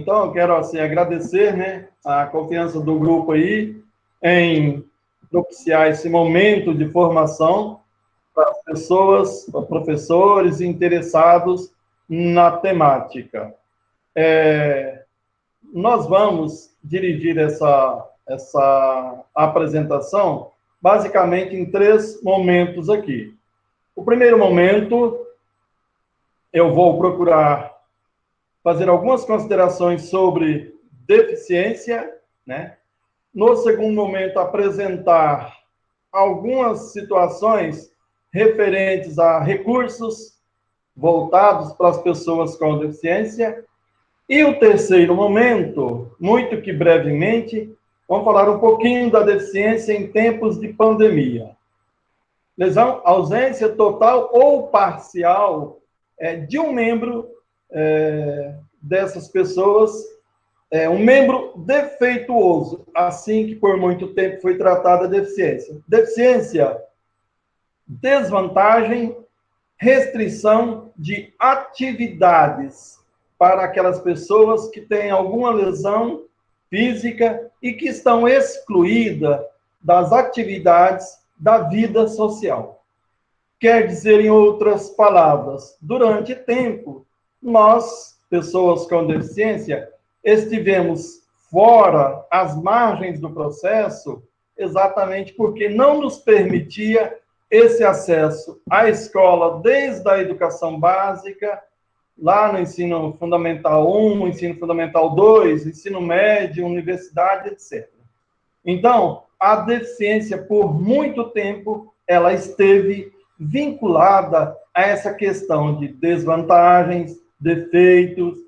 Então, eu quero assim, agradecer, né, a confiança do grupo aí em propiciar esse momento de formação para as pessoas, para professores interessados na temática. Nós vamos dirigir essa apresentação basicamente em 3 momentos aqui. O primeiro momento, eu vou procurar fazer algumas considerações sobre deficiência, né? No segundo momento, apresentar algumas situações referentes a recursos voltados para as pessoas com deficiência. E o terceiro momento, muito que brevemente, vamos falar um pouquinho da deficiência em tempos de pandemia. Lesão, ausência total ou parcial de um membro dessas pessoas, um membro defeituoso, assim que por muito tempo foi tratada a deficiência. Deficiência, desvantagem, restrição de atividades para aquelas pessoas que têm alguma lesão física e que estão excluídas das atividades da vida social. Quer dizer, em outras palavras, durante tempo, nós, pessoas com deficiência, estivemos fora, às margens do processo, exatamente porque não nos permitia esse acesso à escola, desde a educação básica, lá no ensino fundamental 1, ensino fundamental 2, ensino médio, universidade, etc. Então, a deficiência, por muito tempo, ela esteve vinculada a essa questão de desvantagens, defeitos,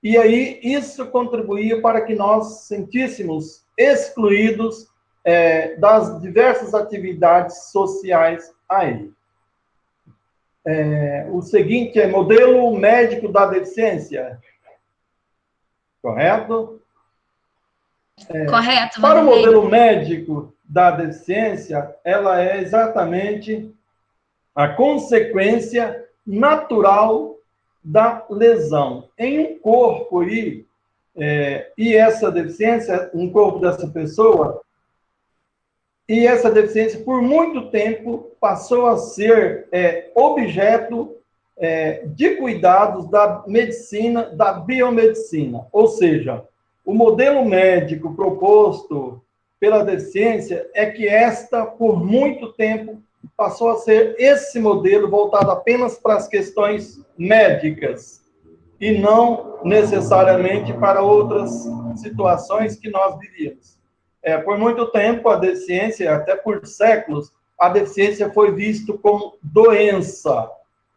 e aí isso contribuía para que nós sentíssemos excluídos das diversas atividades sociais aí. O seguinte é modelo médico da deficiência. Correto? Correto. Para o modelo médico da deficiência, ela é exatamente a consequência natural da lesão em um corpo aí, e essa deficiência, um corpo dessa pessoa, e essa deficiência, por muito tempo, passou a ser objeto de cuidados da medicina, da biomedicina. Ou seja, o modelo médico proposto pela deficiência é que esta, por muito tempo, passou a ser esse modelo voltado apenas para as questões médicas e não necessariamente para outras situações que nós vivíamos. Por muito tempo, a deficiência, até por séculos, a deficiência foi vista como doença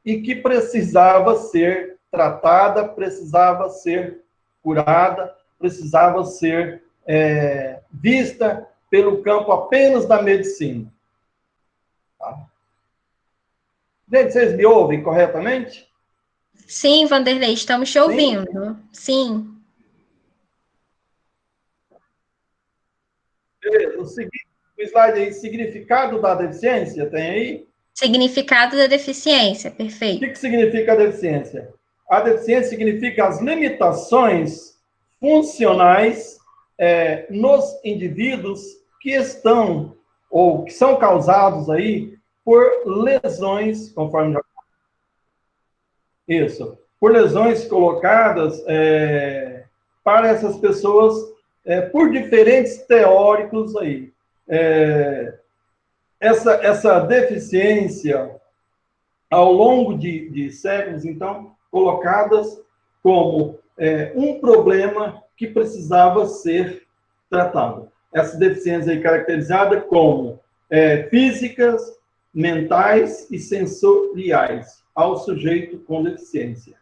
e que precisava ser tratada, precisava ser curada, precisava ser vista pelo campo apenas da medicina. Tá? Gente, vocês me ouvem corretamente? Sim, Vanderlei, estamos te ouvindo. Sim. Beleza. O slide aí, significado da deficiência, tem aí? Significado da deficiência, perfeito. O que significa a deficiência? A deficiência significa as limitações funcionais nos indivíduos que estão, ou que são causados aí por lesões, conforme já... Isso. Por lesões colocadas para essas pessoas por diferentes teóricos aí. Essa deficiência, ao longo de séculos, então, colocadas como um problema que precisava ser tratado. Essa deficiência aí caracterizada como físicas, mentais e sensoriais ao sujeito com deficiência.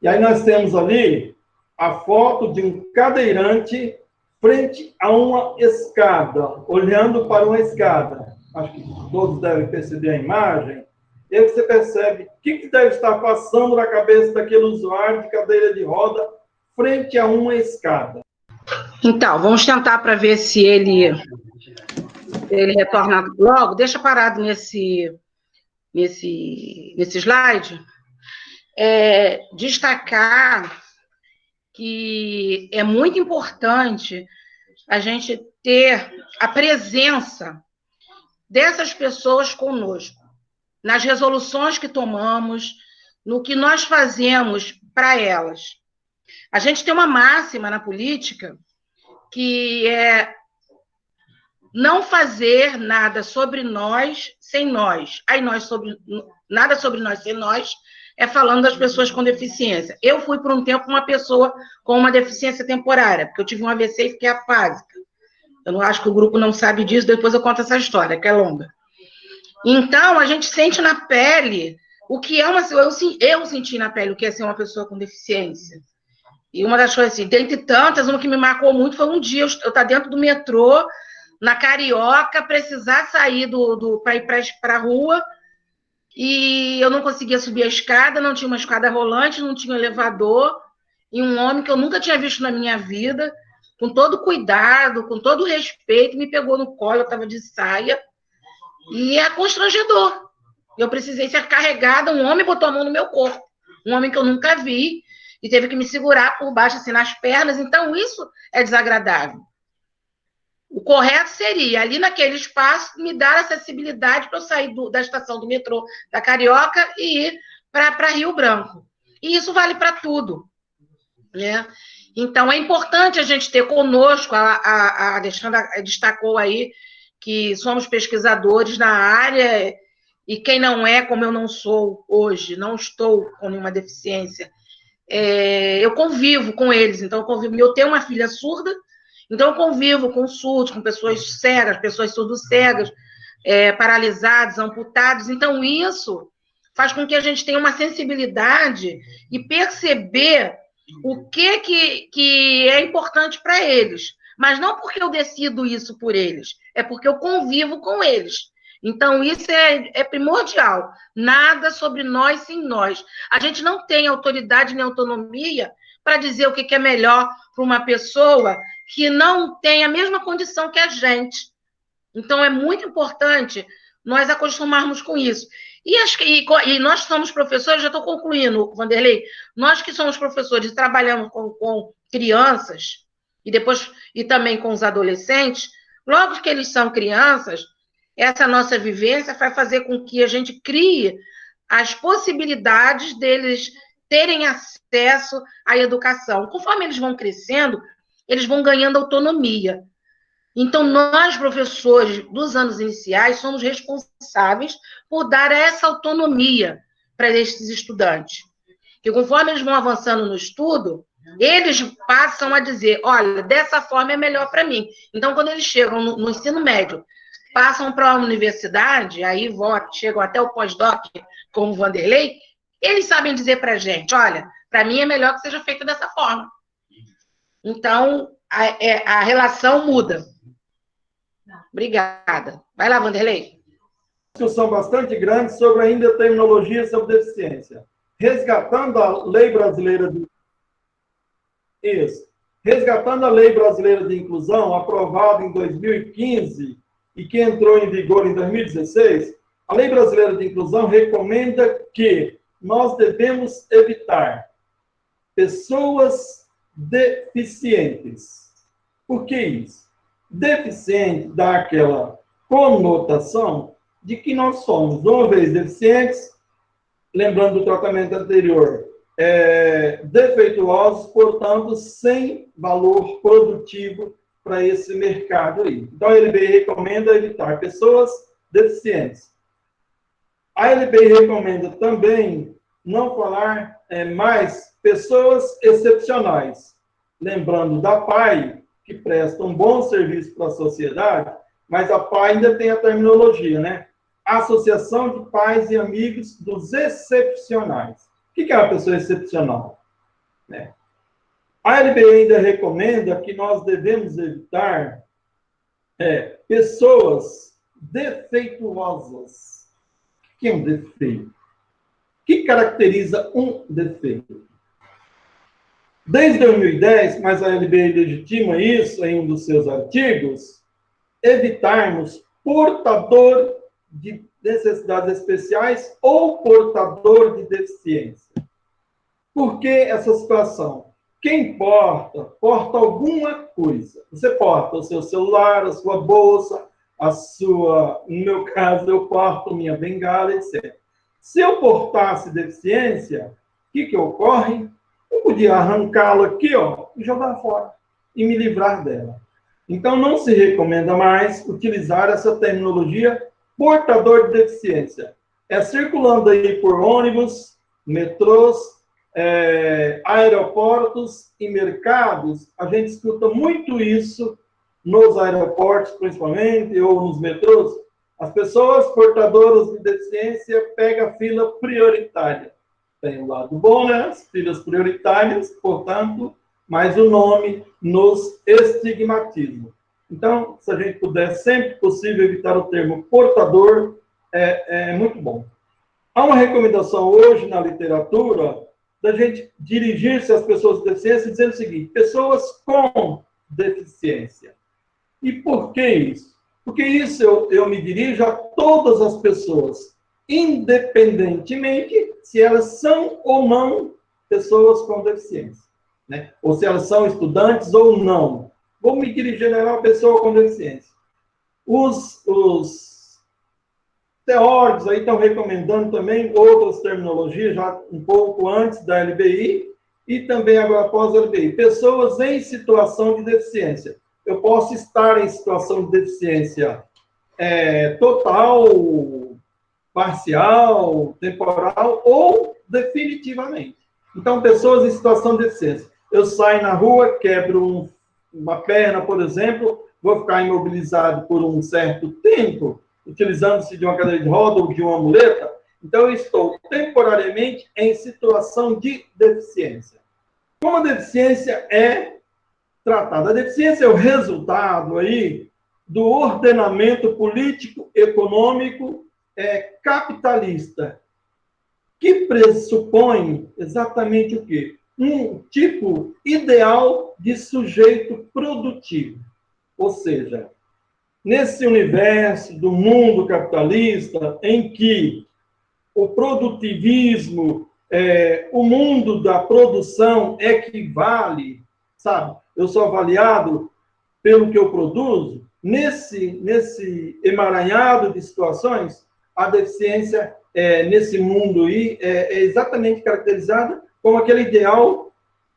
E aí nós temos ali a foto de um cadeirante frente a uma escada, olhando para uma escada. Acho que todos devem perceber a imagem. E aí você percebe o que deve estar passando na cabeça daquele usuário de cadeira de roda frente a uma escada. Então, vamos tentar para ver se ele retorna logo. Deixa parado nesse slide. Destacar que é muito importante a gente ter a presença dessas pessoas conosco, nas resoluções que tomamos, no que nós fazemos para elas. A gente tem uma máxima na política que é não fazer nada sobre nós sem nós. Aí nada sobre nós sem nós é falando das pessoas com deficiência. Eu fui, por um tempo, uma pessoa com uma deficiência temporária, porque eu tive um AVC e fiquei afásica. Eu não acho que o grupo não sabe disso, depois eu conto essa história, que é longa. Então, a gente sente na pele o que é uma... Eu senti na pele o que é ser uma pessoa com deficiência. E uma das coisas, assim, dentre tantas, uma que me marcou muito foi um dia eu estar dentro do metrô, na Carioca, precisar sair para ir para a rua, e eu não conseguia subir a escada, não tinha uma escada rolante, não tinha um elevador, e um homem que eu nunca tinha visto na minha vida, com todo cuidado, com todo respeito, me pegou no colo, eu estava de saia, e é constrangedor. Eu precisei ser carregada, um homem botou a mão no meu corpo, um homem que eu nunca vi, e teve que me segurar por baixo, assim, nas pernas, então isso é desagradável. O correto seria, ali naquele espaço, me dar acessibilidade para eu sair da estação do metrô da Carioca e ir para Rio Branco. E isso vale para tudo, né? Então, é importante a gente ter conosco, a Alexandra destacou aí, que somos pesquisadores na área, e quem não é, como eu não sou hoje, não estou com nenhuma deficiência, eu convivo com eles. Então, eu tenho uma filha surda, então eu convivo com surdos, com pessoas cegas, pessoas surdo-cegas, paralisados, amputados. Então, isso faz com que a gente tenha uma sensibilidade e perceber o que é importante para eles. Mas não porque eu decido isso por eles, é porque eu convivo com eles. Então, isso é primordial. Nada sobre nós sem nós. A gente não tem autoridade nem autonomia para dizer o que é melhor para uma pessoa que não tem a mesma condição que a gente. Então, é muito importante nós acostumarmos com isso. E nós somos professores, já estou concluindo, Vanderlei, nós que somos professores e trabalhamos com crianças, e também com os adolescentes, logo que eles são crianças, essa nossa vivência vai fazer com que a gente crie as possibilidades deles terem acesso à educação. Conforme eles vão crescendo, eles vão ganhando autonomia. Então, nós, professores dos anos iniciais, somos responsáveis por dar essa autonomia para esses estudantes. Que conforme eles vão avançando no estudo, eles passam a dizer, olha, dessa forma é melhor para mim. Então, quando eles chegam no ensino médio, passam para a universidade, aí chegam até o pós-doc, como o Vanderlei, eles sabem dizer para a gente, olha, para mim é melhor que seja feita dessa forma. Então, a relação muda. Obrigada. Vai lá, Vanderlei. Discussão bastante grande sobre ainda terminologia sobre deficiência. Resgatando a Lei Brasileira de... Isso. Resgatando a Lei Brasileira de Inclusão, aprovada em 2015 e que entrou em vigor em 2016, a Lei Brasileira de Inclusão recomenda que nós devemos evitar pessoas deficientes. Por que isso? Deficiente dá aquela conotação de que nós somos, uma vez deficientes, lembrando do tratamento anterior, defeituosos, portanto, sem valor produtivo para esse mercado aí. Então, a LBI recomenda evitar pessoas deficientes. A LBI recomenda também não falar mais pessoas excepcionais, lembrando da PAI, que presta um bom serviço para a sociedade, mas a PAI ainda tem a terminologia, né? Associação de Pais e Amigos dos Excepcionais. O que é uma pessoa excepcional? A LBI ainda recomenda que nós devemos evitar pessoas defeituosas. O que é um defeito? O que caracteriza um defeito? Desde 2010, mas a LBI legitima isso em um dos seus artigos, evitarmos portador de necessidades especiais ou portador de deficiência. Por que essa situação? quem porta alguma coisa. Você porta o seu celular, a sua bolsa, no meu caso, eu porto minha bengala, etc. Se eu portasse deficiência, o que ocorre? Eu podia arrancá-la aqui, ó, e jogar fora, e me livrar dela. Então, não se recomenda mais utilizar essa terminologia portador de deficiência. É circulando aí por ônibus, metrôs, aeroportos e mercados, a gente escuta muito isso nos aeroportos, principalmente, ou nos metrôs. As pessoas portadoras de deficiência pegam a fila prioritária. Tem o lado bom, né? As filas prioritárias, portanto, mas o nome nos estigmatiza. Então, se a gente puder, sempre possível, evitar o termo portador, é muito bom. Há uma recomendação hoje na literatura da gente dirigir-se às pessoas com deficiência dizendo o seguinte: pessoas com deficiência. E por que isso? Porque isso eu me dirijo a todas as pessoas, independentemente se elas são ou não pessoas com deficiência, né? Ou se elas são estudantes ou não. Vou me dirigir a uma pessoa com deficiência. Os teóricos aí estão recomendando também outras terminologias, já um pouco antes da LBI e também agora após a LBI. Pessoas em situação de deficiência. Eu posso estar em situação de deficiência total, parcial, temporal ou definitivamente. Então, pessoas em situação de deficiência. Eu saio na rua, quebro uma perna, por exemplo, vou ficar imobilizado por um certo tempo, utilizando-se de uma cadeira de roda ou de uma muleta. Então, eu estou temporariamente em situação de deficiência. Como a deficiência é tratada? A deficiência é o resultado aí do ordenamento político-econômico capitalista, que pressupõe exatamente o quê? Um tipo ideal de sujeito produtivo. Ou seja, nesse universo do mundo capitalista, em que o produtivismo, o mundo da produção equivale, sabe? Eu sou avaliado pelo que eu produzo. Nesse emaranhado de situações, a deficiência, nesse mundo aí, é exatamente caracterizada como aquele ideal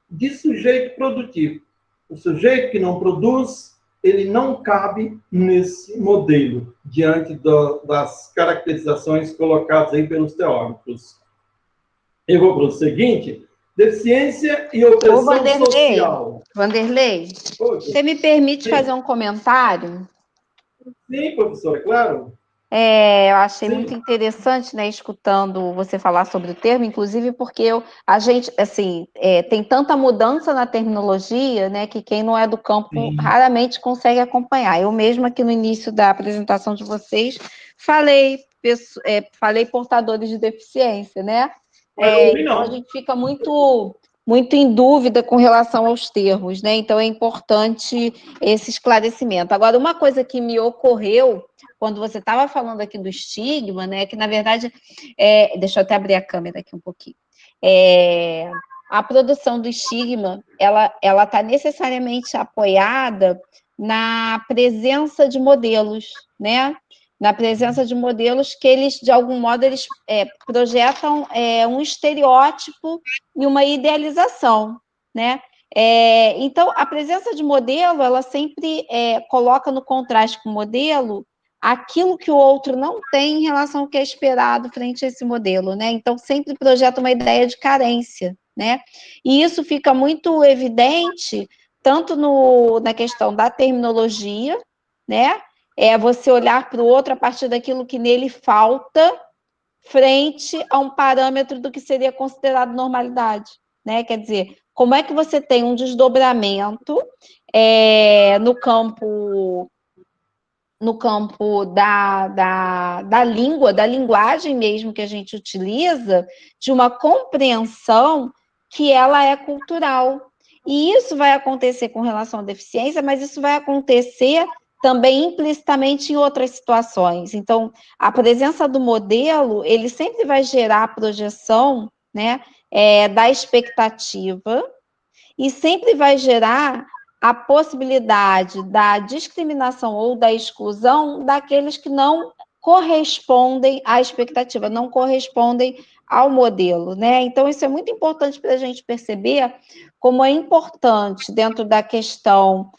de sujeito produtivo. O sujeito que não produz, ele não cabe nesse modelo, diante das caracterizações colocadas aí pelos teóricos. Eu vou para o seguinte: deficiência e opressão social. Vanderlei, você me permite fazer um comentário? Sim, professora, claro. Eu achei muito interessante, né, escutando você falar sobre o termo, inclusive porque a gente, assim, tem tanta mudança na terminologia, né, que quem não é do campo raramente consegue acompanhar. Eu mesma aqui no início da apresentação de vocês falei portadores de deficiência, né? Então a gente fica muito em dúvida com relação aos termos, né? Então é importante esse esclarecimento. Agora, uma coisa que me ocorreu quando você estava falando aqui do estigma, né, que na verdade, deixa eu até abrir a câmera aqui um pouquinho, a produção do estigma, ela está necessariamente apoiada na presença de modelos, né, na presença de modelos que eles, de algum modo, eles projetam um estereótipo e uma idealização, né. Então, a presença de modelo, ela sempre coloca no contraste com o modelo aquilo que o outro não tem em relação ao que é esperado frente a esse modelo, né? Então, sempre projeta uma ideia de carência, né? E isso fica muito evidente, tanto na questão da terminologia, né? Você olhar para o outro a partir daquilo que nele falta, frente a um parâmetro do que seria considerado normalidade, né? Quer dizer, como é que você tem um desdobramento no campo da língua, da linguagem mesmo que a gente utiliza, de uma compreensão que ela é cultural. E isso vai acontecer com relação à deficiência, mas isso vai acontecer também implicitamente em outras situações. Então, a presença do modelo, ele sempre vai gerar a projeção, né, da expectativa, e sempre vai gerar a possibilidade da discriminação ou da exclusão daqueles que não correspondem à expectativa, não correspondem ao modelo, né? Então, isso é muito importante para a gente perceber como é importante, dentro da questão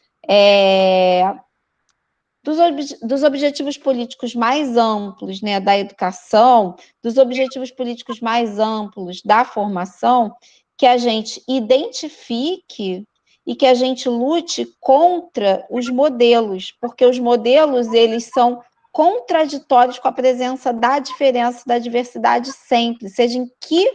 dos objetivos políticos mais amplos, né, da educação, dos objetivos políticos mais amplos da formação, que a gente identifique e que a gente lute contra os modelos, porque os modelos, eles são contraditórios com a presença da diferença, da diversidade sempre, seja em que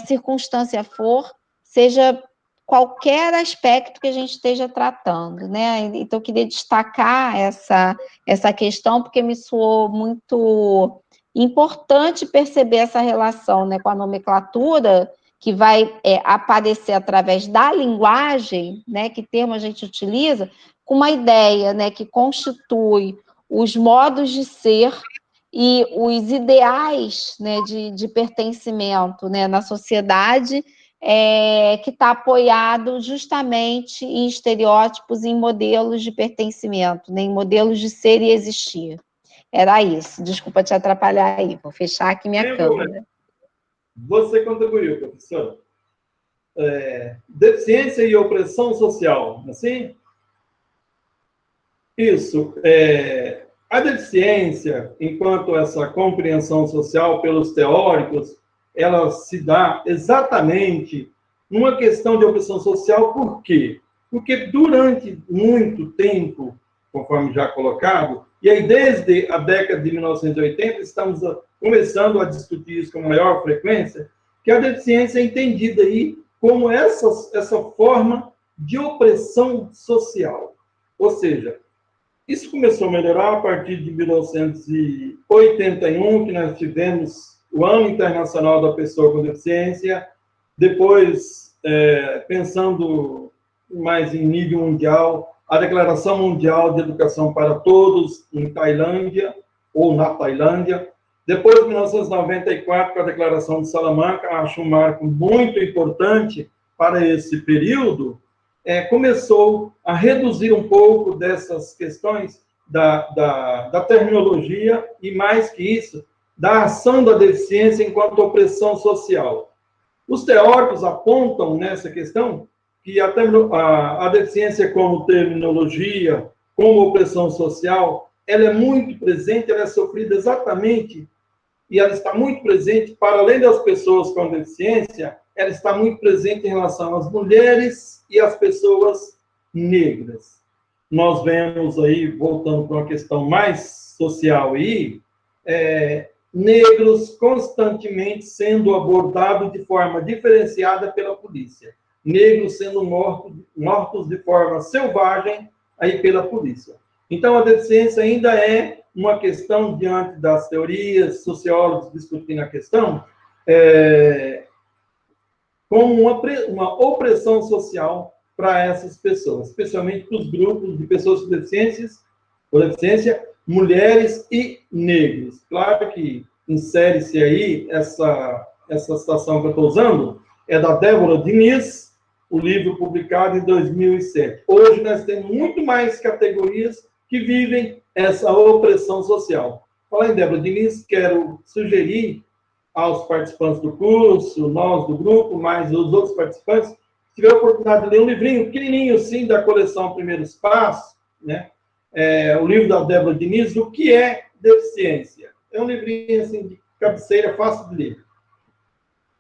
circunstância for, seja qualquer aspecto que a gente esteja tratando, né? Então, eu queria destacar essa questão, porque me soou muito importante perceber essa relação, né, com a nomenclatura, que vai aparecer através da linguagem, né, que termo a gente utiliza, com uma ideia, né, que constitui os modos de ser e os ideais, né, de pertencimento, né, na sociedade, que está apoiado justamente em estereótipos, em modelos de pertencimento, né, em modelos de ser e existir. Era isso. Desculpa te atrapalhar aí. Vou fechar aqui minha câmera. Você contribuiu, professor. Deficiência e opressão social, assim? Isso. A deficiência, enquanto essa compreensão social pelos teóricos, ela se dá exatamente numa questão de opressão social. Por quê? Porque durante muito tempo, conforme já colocado, e aí desde a década de 1980, estamos começando a discutir isso com maior frequência, que a deficiência é entendida aí como essa forma de opressão social. Ou seja, isso começou a melhorar a partir de 1981, que nós tivemos o Ano Internacional da Pessoa com Deficiência. Depois, pensando mais em nível mundial, a Declaração Mundial de Educação para Todos, em Tailândia, ou na Tailândia. Depois, em 1994, com a Declaração de Salamanca, acho um marco muito importante para esse período, começou a reduzir um pouco dessas questões da terminologia e, mais que isso, da ação da deficiência enquanto opressão social. Os teóricos apontam nessa questão que a deficiência como terminologia, como opressão social, ela é muito presente, ela é sofrida exatamente, e ela está muito presente, para além das pessoas com deficiência, ela está muito presente em relação às mulheres e às pessoas negras. Nós vemos aí, voltando para uma questão mais social aí, negros constantemente sendo abordados de forma diferenciada pela polícia. Negros sendo mortos de forma selvagem aí pela polícia. Então, a deficiência ainda é uma questão, diante das teorias, sociólogos discutindo a questão, como uma opressão social para essas pessoas, especialmente para os grupos de pessoas com deficiência, mulheres e negros. Claro que insere-se aí essa citação que eu estou usando, é da Débora Diniz, o livro publicado em 2007. Hoje nós temos muito mais categorias que vivem essa opressão social. Falando em Débora Diniz, quero sugerir aos participantes do curso, nós do grupo, mais os outros participantes, se tiver a oportunidade de ler um livrinho pequenininho, sim, da coleção Primeiros Passos, né? O livro da Débora Diniz, O que é deficiência? É um livrinho assim, de cabeceira, fácil de ler.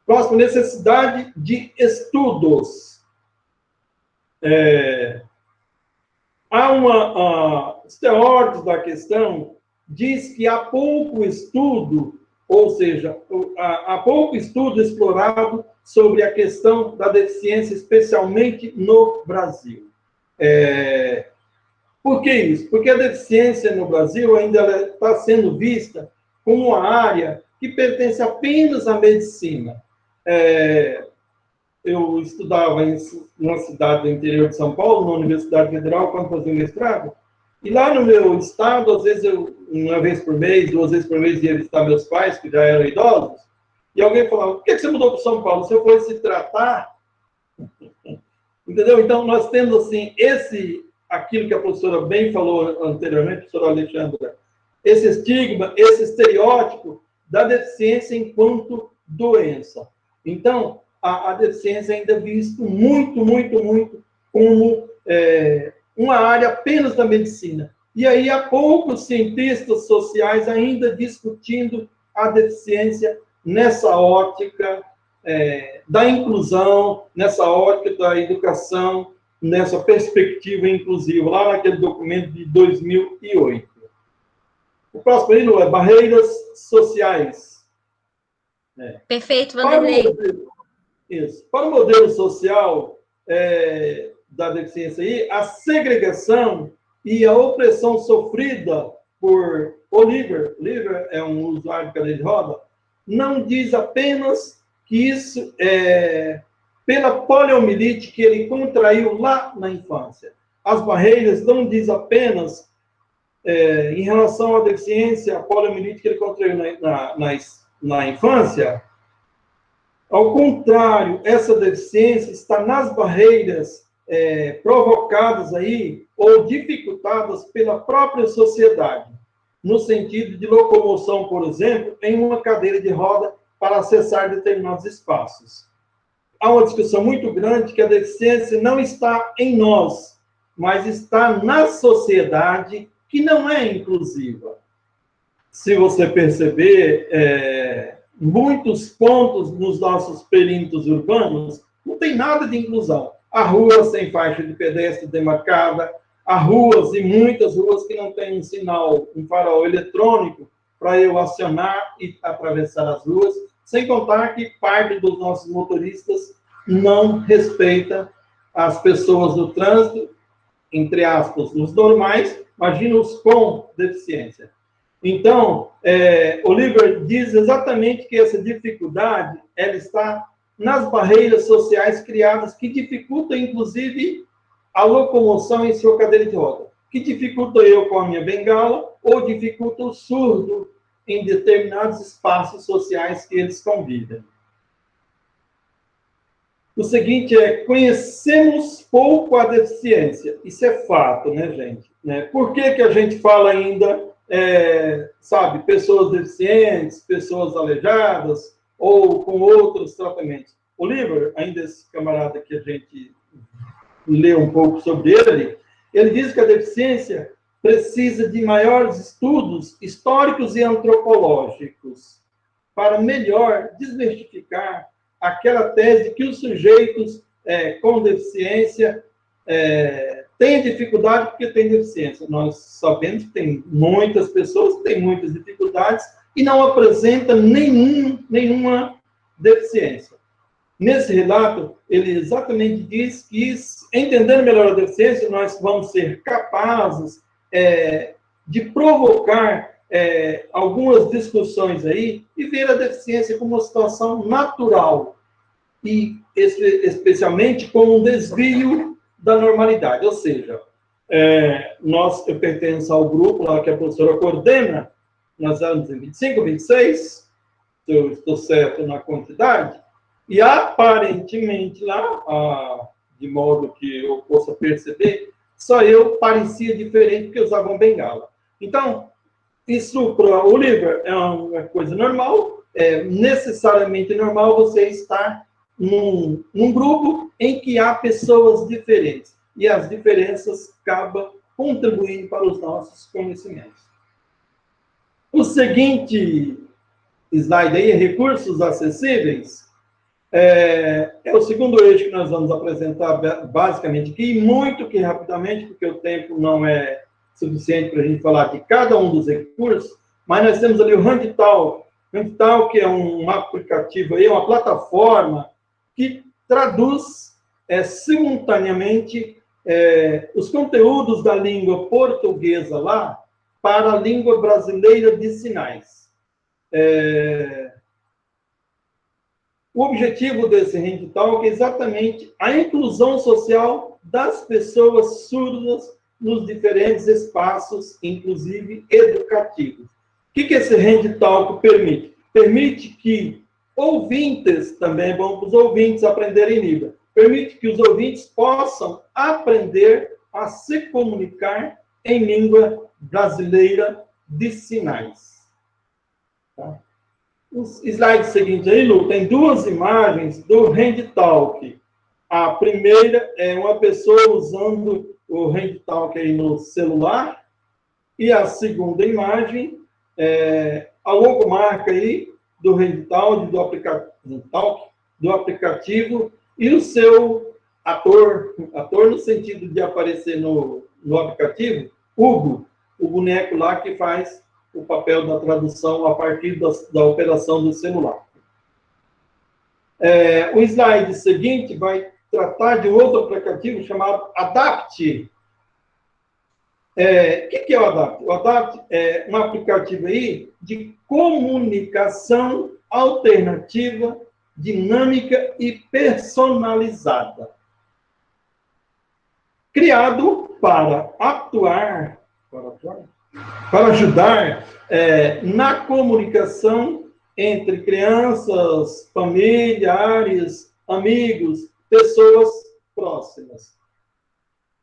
Próximo, necessidade de estudos. Os teóricos da questão diz que há pouco estudo, ou seja, há pouco estudo explorado sobre a questão da deficiência, especialmente no Brasil. Por que isso? Porque a deficiência no Brasil ainda está sendo vista como uma área que pertence apenas à medicina. Eu estudava em uma cidade do interior de São Paulo, na Universidade Federal, quando fazia o mestrado, e lá no meu estado, às vezes uma vez por mês, 2 vezes por mês, ia visitar meus pais, que já eram idosos, e alguém falava, por que você mudou para São Paulo? Você foi se tratar Entendeu? Então, nós temos, assim, aquilo que a professora bem falou anteriormente, professora Alexandra, esse estigma, esse estereótipo da deficiência enquanto doença. Então, a deficiência ainda é vista muito, muito, muito como uma área apenas da medicina. E aí há poucos cientistas sociais ainda discutindo a deficiência nessa ótica da inclusão, nessa ótica da educação, nessa perspectiva inclusiva, lá naquele documento de 2008. O próximo aí é barreiras sociais. Perfeito, Vanderlei. Isso. Para o modelo social da deficiência aí, a segregação e a opressão sofrida por Oliver é um usuário de cadeira de roda, não diz apenas que isso é pela poliomielite que ele contraiu lá na infância. As barreiras não diz apenas em relação à deficiência, a poliomielite que ele contraiu na infância. Ao contrário, essa deficiência está nas barreiras provocadas aí ou dificultadas pela própria sociedade, no sentido de locomoção, por exemplo, em uma cadeira de roda para acessar determinados espaços. Há uma discussão muito grande que a deficiência não está em nós, mas está na sociedade que não é inclusiva. Se você perceber, muitos pontos nos nossos perímetros urbanos não tem nada de inclusão. Há ruas sem faixa de pedestre demarcada, há ruas e muitas ruas que não têm um sinal, um farol eletrônico para eu acionar e atravessar as ruas, sem contar que parte dos nossos motoristas não respeita as pessoas do trânsito, entre aspas, os normais, imagina os com deficiência. Então, Oliver diz exatamente que essa dificuldade ela está nas barreiras sociais criadas que dificultam, inclusive, a locomoção em sua cadeira de roda, que dificulta eu com a minha bengala ou dificulta o surdo em determinados espaços sociais que eles convivem. O seguinte conhecemos pouco a deficiência. Isso é fato, né, gente? Por que a gente fala ainda, pessoas deficientes, pessoas aleijadas, ou com outros tratamentos? Oliver, ainda esse camarada que a gente leu um pouco sobre ele diz que a deficiência precisa de maiores estudos históricos e antropológicos para melhor desmistificar aquela tese que os sujeitos com deficiência têm dificuldade porque têm deficiência. Nós sabemos que tem muitas pessoas que têm muitas dificuldades e não apresentam nenhuma deficiência. Nesse relato, ele exatamente diz que, entendendo melhor a deficiência, nós vamos ser capazes de provocar algumas discussões aí e ver a deficiência como uma situação natural e especialmente como um desvio da normalidade. Ou seja, eu pertenço ao grupo lá que a professora coordena, nós éramos em 25, 26, se eu estou certo na quantidade, e aparentemente lá, de modo que eu possa perceber, só eu parecia diferente porque usava um bengala. Então, isso para o Oliver é uma coisa normal, necessariamente normal você estar num grupo em que há pessoas diferentes. E as diferenças acabam contribuindo para os nossos conhecimentos. O seguinte slide aí, recursos acessíveis, é o segundo eixo que nós vamos apresentar basicamente aqui, muito que rapidamente, porque o tempo não é suficiente para a gente falar de cada um dos recursos, mas nós temos ali o Handtalk, que é um aplicativo aí, uma plataforma que traduz simultaneamente os conteúdos da língua portuguesa lá para a língua brasileira de sinais. O objetivo desse Handtalk é exatamente a inclusão social das pessoas surdas nos diferentes espaços, inclusive educativos. O que esse Handtalk permite? Permite que ouvintes, também é bom para os ouvintes aprenderem Libra, permite que os ouvintes possam aprender a se comunicar em língua brasileira de sinais. Tá? O slide seguinte aí, Lu, tem duas imagens do HandTalk. A primeira é uma pessoa usando o HandTalk aí no celular, e a segunda imagem é a logomarca aí do HandTalk, do aplicativo, e o seu ator no sentido de aparecer no aplicativo, Hugo, o boneco lá que faz o papel da tradução a partir da operação do celular. O slide seguinte vai tratar de outro aplicativo chamado Adapt. O que é o Adapt? O Adapt é um aplicativo aí de comunicação alternativa, dinâmica e personalizada. Criado para ajudar na comunicação entre crianças, familiares, amigos, pessoas próximas.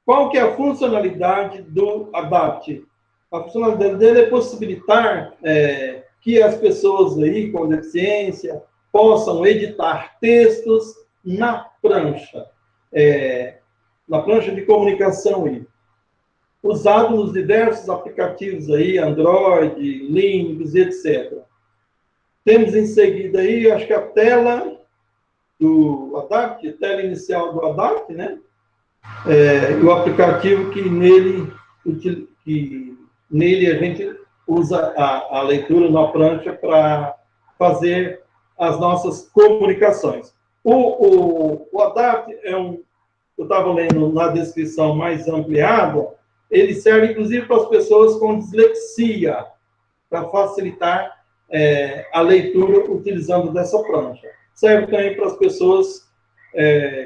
Qual que é a funcionalidade do Adapt? A funcionalidade dele é possibilitar que as pessoas aí com deficiência possam editar textos na prancha de comunicação aí, usado nos diversos aplicativos aí, Android, Linux, etc. Temos em seguida aí, acho que a tela do Adapt, a tela inicial do Adapt, né? E o aplicativo que nele a gente usa a leitura na prancha para fazer as nossas comunicações. O Adapt eu estava lendo na descrição mais ampliada, ele serve inclusive para as pessoas com dislexia, para facilitar a leitura utilizando dessa prancha. Serve também para as pessoas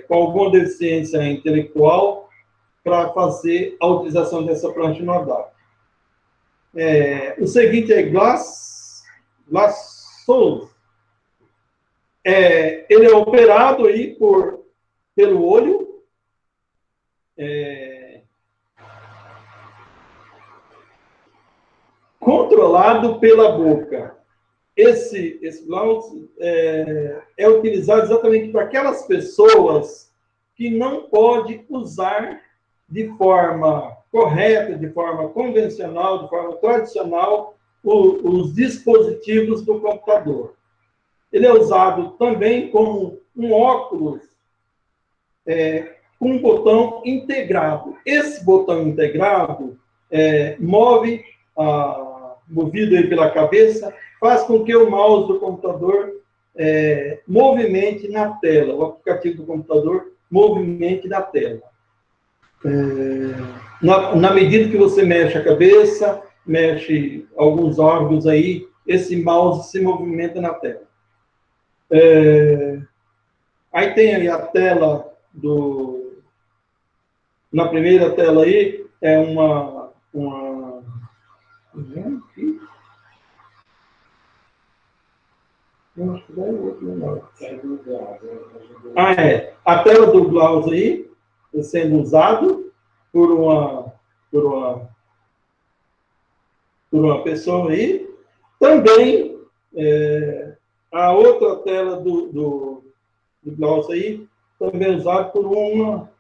com alguma deficiência intelectual, para fazer a utilização dessa prancha no Adapt. O seguinte é GlassSource. Ele é operado aí pelo olho, controlado pela boca. Esse Glass é utilizado exatamente para aquelas pessoas que não podem usar de forma correta, de forma convencional, de forma tradicional, os dispositivos do computador. Ele é usado também como um óculos com um botão integrado. Esse botão integrado movido aí pela cabeça, faz com que o mouse do computador movimente na tela, o aplicativo do computador movimente na tela. Na medida que você mexe a cabeça, mexe alguns órgãos aí, esse mouse se movimenta na tela. Aí tem aí a tela na primeira tela aí, a tela do Glass aí, sendo usado por uma pessoa aí. Também, a outra tela do Glass aí, também usado por uma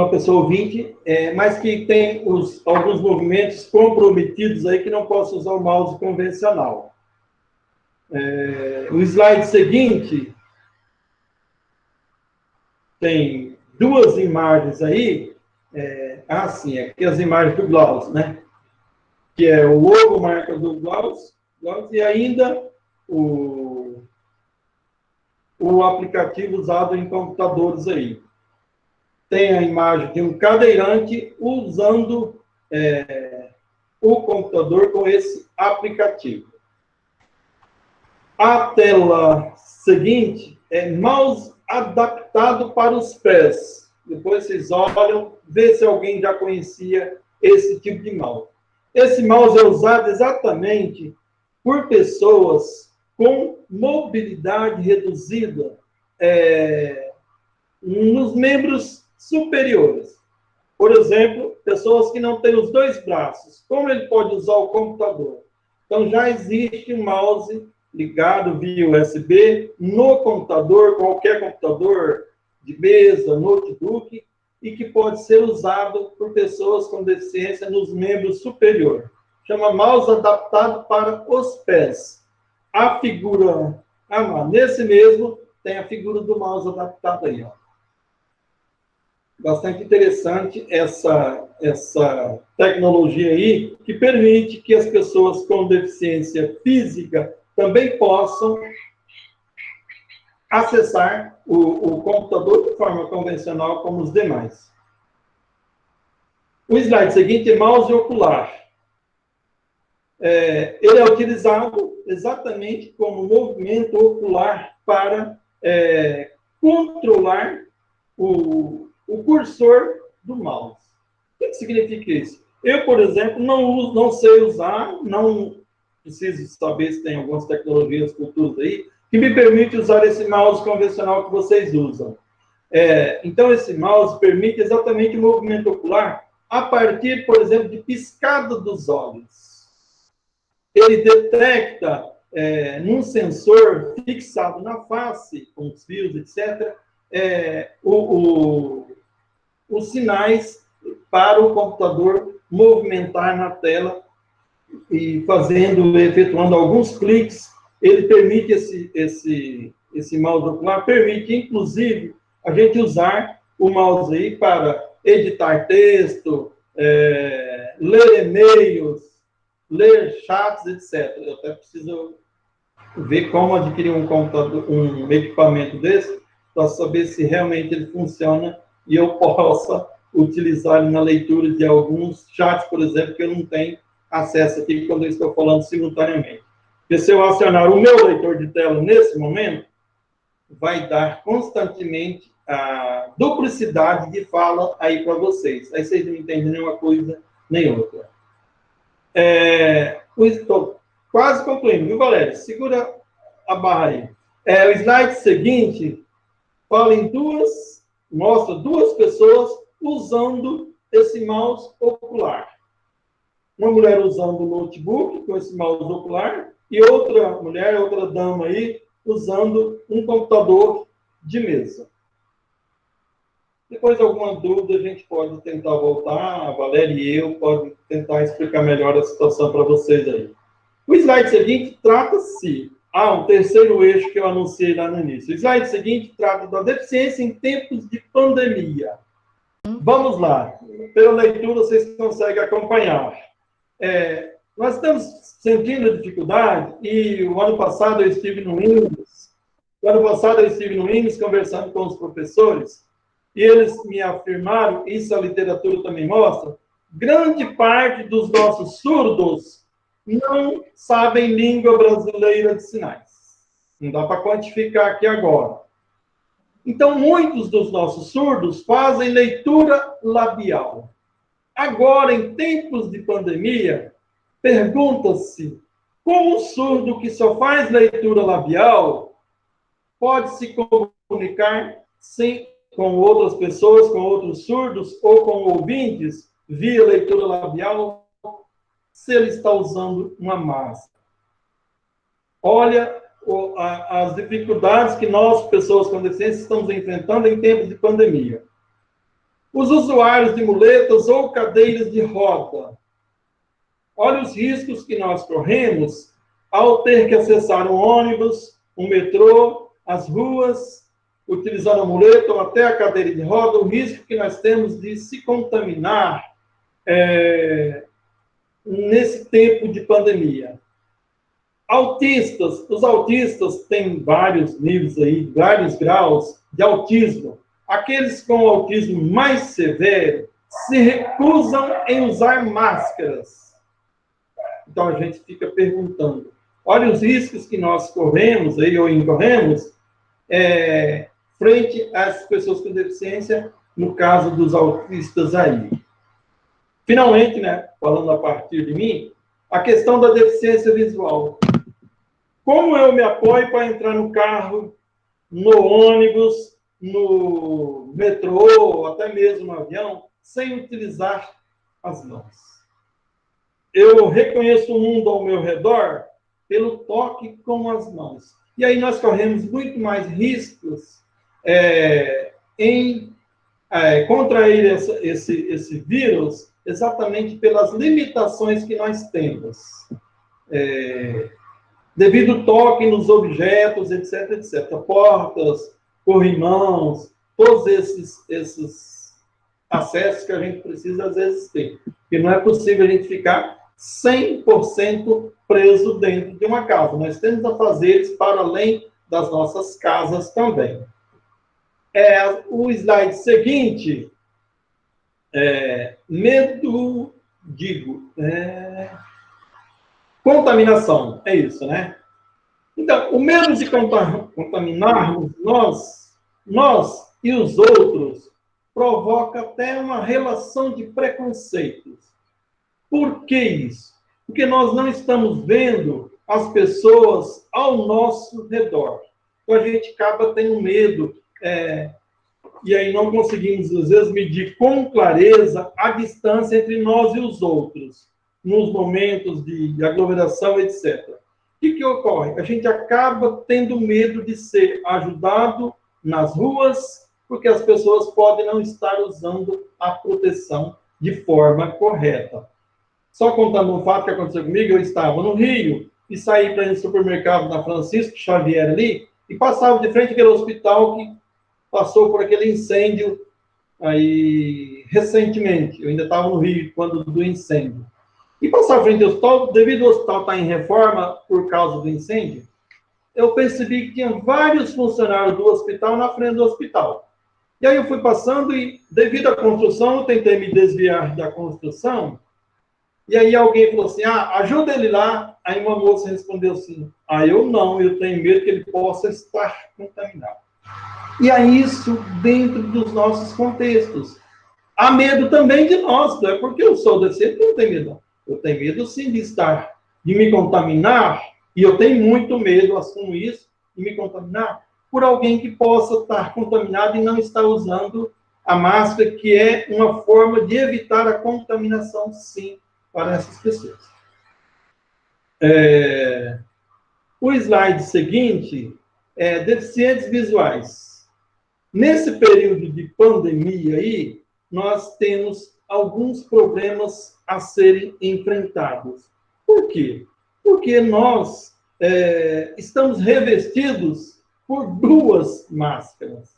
pessoa ouvinte, mas que tem alguns movimentos comprometidos aí que não possa usar o mouse convencional. O slide seguinte tem duas imagens aí, aqui as imagens do Glass, né? Que é o logo marca do Glass, e ainda o aplicativo usado em computadores aí. Tem a imagem de um cadeirante usando o computador com esse aplicativo. A tela seguinte é mouse adaptado para os pés. Depois vocês olham, vê se alguém já conhecia esse tipo de mouse. Esse mouse é usado exatamente por pessoas com mobilidade reduzida nos membros superiores. Por exemplo, pessoas que não têm os dois braços. Como ele pode usar o computador? Então, já existe um mouse ligado via USB no computador, qualquer computador de mesa, notebook, e que pode ser usado por pessoas com deficiência nos membros superiores. Chama mouse adaptado para os pés. A figura, nesse mesmo, tem a figura do mouse adaptado aí, ó. Bastante interessante essa tecnologia aí, que permite que as pessoas com deficiência física também possam acessar o computador de forma convencional como os demais. O slide seguinte é mouse ocular. Ele é utilizado exatamente como movimento ocular para controlar o cursor do mouse. O que significa isso? Eu, por exemplo, não sei usar, não preciso saber se tem algumas tecnologias futuras aí, que me permite usar esse mouse convencional que vocês usam. Então, esse mouse permite exatamente o movimento ocular a partir, por exemplo, de piscada dos olhos. Ele detecta, num sensor fixado na face, com os fios, etc., os sinais para o computador movimentar na tela e efetuando alguns cliques. Ele permite esse mouse ocular, permite, inclusive, a gente usar o mouse aí para editar texto, ler e-mails, ler chats, etc. Eu até preciso ver como adquirir um computador, um equipamento desse, para saber se realmente ele funciona e eu possa utilizar ele na leitura de alguns chats, por exemplo, que eu não tenho acesso aqui quando eu estou falando simultaneamente. Porque se eu acionar o meu leitor de tela nesse momento, vai dar constantemente a duplicidade de fala aí para vocês. Aí vocês não entendem nenhuma coisa nem outra. Estou quase concluindo, viu, Valéria? Segura a barra aí. O slide seguinte mostra duas pessoas usando esse mouse ocular. Uma mulher usando o notebook com esse mouse ocular e outra mulher, outra dama aí, usando um computador de mesa. Depois de alguma dúvida, a gente pode tentar voltar, a Valéria e eu podem tentar explicar melhor a situação para vocês aí. O slide seguinte trata-se... um terceiro eixo que eu anunciei lá no início. O slide seguinte trata da deficiência em tempos de pandemia. Vamos lá. Pela leitura, vocês conseguem acompanhar. Nós estamos sentindo dificuldade, e o ano passado eu estive no INES, conversando com os professores, e eles me afirmaram, isso a literatura também mostra, grande parte dos nossos surdos não sabem língua brasileira de sinais. Não dá para quantificar aqui agora. Então, muitos dos nossos surdos fazem leitura labial. Agora, em tempos de pandemia, pergunta-se como o surdo que só faz leitura labial pode se comunicar com outras pessoas, com outros surdos ou com ouvintes via leitura labial, se ele está usando uma máscara. Olha as dificuldades que nós, pessoas com deficiência, estamos enfrentando em tempos de pandemia. Os usuários de muletas ou cadeiras de roda. Olha os riscos que nós corremos ao ter que acessar um ônibus, um metrô, as ruas, utilizando a muleta ou até a cadeira de roda, o risco que nós temos de se contaminar nesse tempo de pandemia. Os autistas têm vários níveis aí, vários graus de autismo. Aqueles com autismo mais severo se recusam em usar máscaras. Então, a gente fica perguntando, olha os riscos que nós corremos aí, ou incorremos, frente às pessoas com deficiência, no caso dos autistas aí. Finalmente, falando a partir de mim, a questão da deficiência visual. como eu me apoio para entrar no carro, no ônibus, no metrô, até mesmo no avião, sem utilizar as mãos. Eu reconheço o mundo ao meu redor pelo toque com as mãos. E aí nós corremos muito mais riscos em contrair esse vírus exatamente pelas limitações que nós temos. Devido ao toque nos objetos, etc, etc. Portas, corrimãos, todos esses acessos que a gente precisa, às vezes, ter. Porque não é possível a gente ficar 100% preso dentro de uma casa. Nós temos afazeres para além das nossas casas também. O slide seguinte, contaminação, é isso, né? Então, o medo de contaminarmos nós e os outros provoca até uma relação de preconceitos. Por que isso? Porque nós não estamos vendo as pessoas ao nosso redor. Então, a gente acaba tendo medo, e aí não conseguimos, às vezes, medir com clareza a distância entre nós e os outros, nos momentos de aglomeração, etc. O que ocorre? A gente acaba tendo medo de ser ajudado nas ruas, porque as pessoas podem não estar usando a proteção de forma correta. Só contando um fato que aconteceu comigo, eu estava no Rio e saí para ir no supermercado na Francisco Xavier ali e passava de frente àquele hospital que passou por aquele incêndio aí recentemente. Eu ainda estava no Rio quando do incêndio. E passar frente ao hospital, devido ao hospital estar em reforma por causa do incêndio, eu percebi que tinha vários funcionários do hospital na frente do hospital. E aí eu fui passando e, devido à construção, eu tentei me desviar da construção. E aí alguém falou assim, ajuda ele lá. Aí uma moça respondeu assim, eu não, eu tenho medo que ele possa estar contaminado. E é isso dentro dos nossos contextos. Há medo também de nós, não é porque eu sou decente, eu não tenho medo. Eu tenho medo, sim, de me contaminar, e eu tenho muito medo, assumo isso, de me contaminar por alguém que possa estar contaminado e não estar usando a máscara, que é uma forma de evitar a contaminação, sim, para essas pessoas. O slide seguinte é deficientes visuais. Nesse período de pandemia aí, nós temos alguns problemas a serem enfrentados. Por quê? Porque nós estamos revestidos por duas máscaras.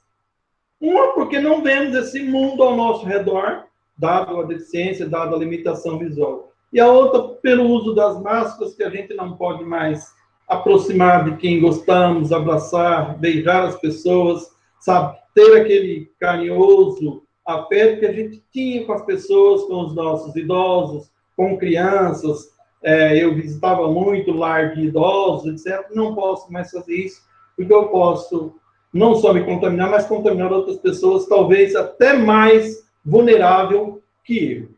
Uma, porque não vemos esse mundo ao nosso redor, dado a deficiência, dado a limitação visual. E a outra, pelo uso das máscaras, que a gente não pode mais aproximar de quem gostamos, abraçar, beijar as pessoas, sabe? Ter aquele carinhoso afeto que a gente tinha com as pessoas, com os nossos idosos, com crianças. Eu visitava muito lar de idosos, etc. Não posso mais fazer isso, porque eu posso não só me contaminar, mas contaminar outras pessoas, talvez até mais vulnerável que eu.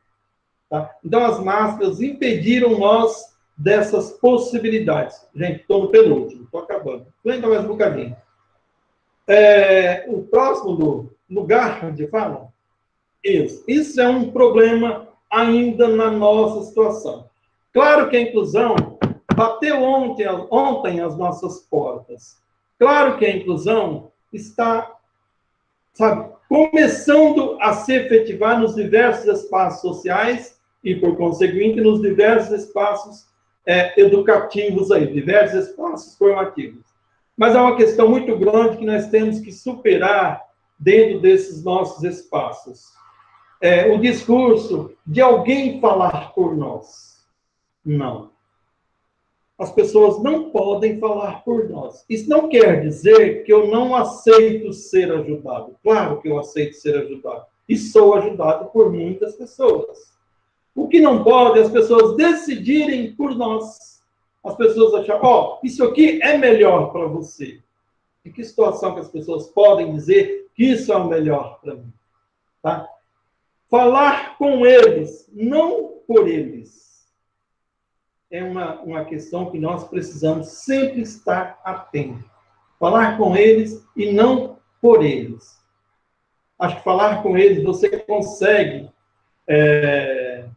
Tá? Então, as máscaras impediram nós dessas possibilidades. Gente, estou no penúltimo, estou acabando. Aguenta mais um bocadinho. O próximo lugar onde fala, isso é um problema ainda na nossa situação. Claro que a inclusão bateu ontem às nossas portas. Claro que a inclusão está, começando a se efetivar nos diversos espaços sociais e, por conseguinte, nos diversos espaços educativos aí, diversos espaços formativos. Mas há uma questão muito grande que nós temos que superar dentro desses nossos espaços. O discurso de alguém falar por nós. Não. As pessoas não podem falar por nós. Isso não quer dizer que eu não aceito ser ajudado. Claro que eu aceito ser ajudado. E sou ajudado por muitas pessoas. O que não pode é as pessoas decidirem por nós. As pessoas acharem, isso aqui é melhor para você. Em que situação que as pessoas podem dizer que isso é o melhor para mim? Tá? Falar com eles, não por eles. é uma questão que nós precisamos sempre estar atentos. Falar com eles e não por eles. Acho que falar com eles você consegue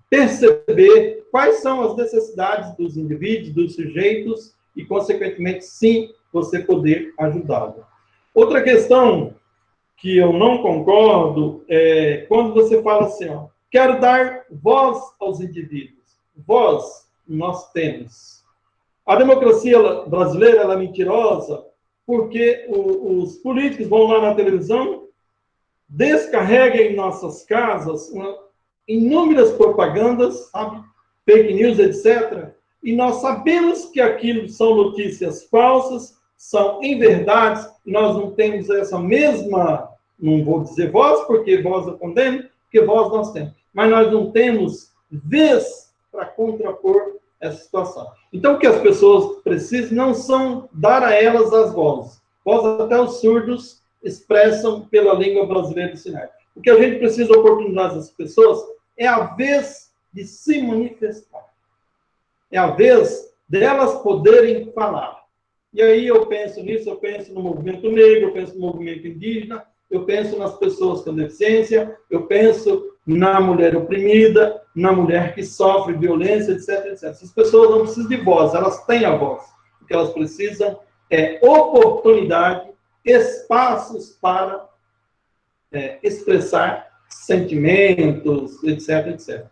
perceber quais são as necessidades dos indivíduos, dos sujeitos, e, consequentemente, sim, você poder ajudá-lo. Outra questão que eu não concordo é quando você fala assim, ó, quero dar voz aos indivíduos. Voz nós temos. A democracia brasileira ela é mentirosa porque os políticos vão lá na televisão, descarregam em nossas casas inúmeras propagandas, sabe? Fake news, etc. E nós sabemos que aquilo são notícias falsas, são inverdades, e nós não temos essa mesma, não vou dizer voz, porque voz eu condeno, porque voz nós temos. Mas nós não temos vez para contrapor essa situação. Então, o que as pessoas precisam não são dar a elas as vozes. Voz até os surdos expressam pela língua brasileira de sinais. O que a gente precisa oportunizar as pessoas é a vez de se manifestar. É a vez delas poderem falar. E aí eu penso nisso, eu penso no movimento negro, eu penso no movimento indígena, eu penso nas pessoas com deficiência, eu penso na mulher oprimida, na mulher que sofre violência, etc, etc. Essas pessoas não precisam de voz, elas têm a voz. O que elas precisam é oportunidade, espaços para expressar sentimentos, etc, etc.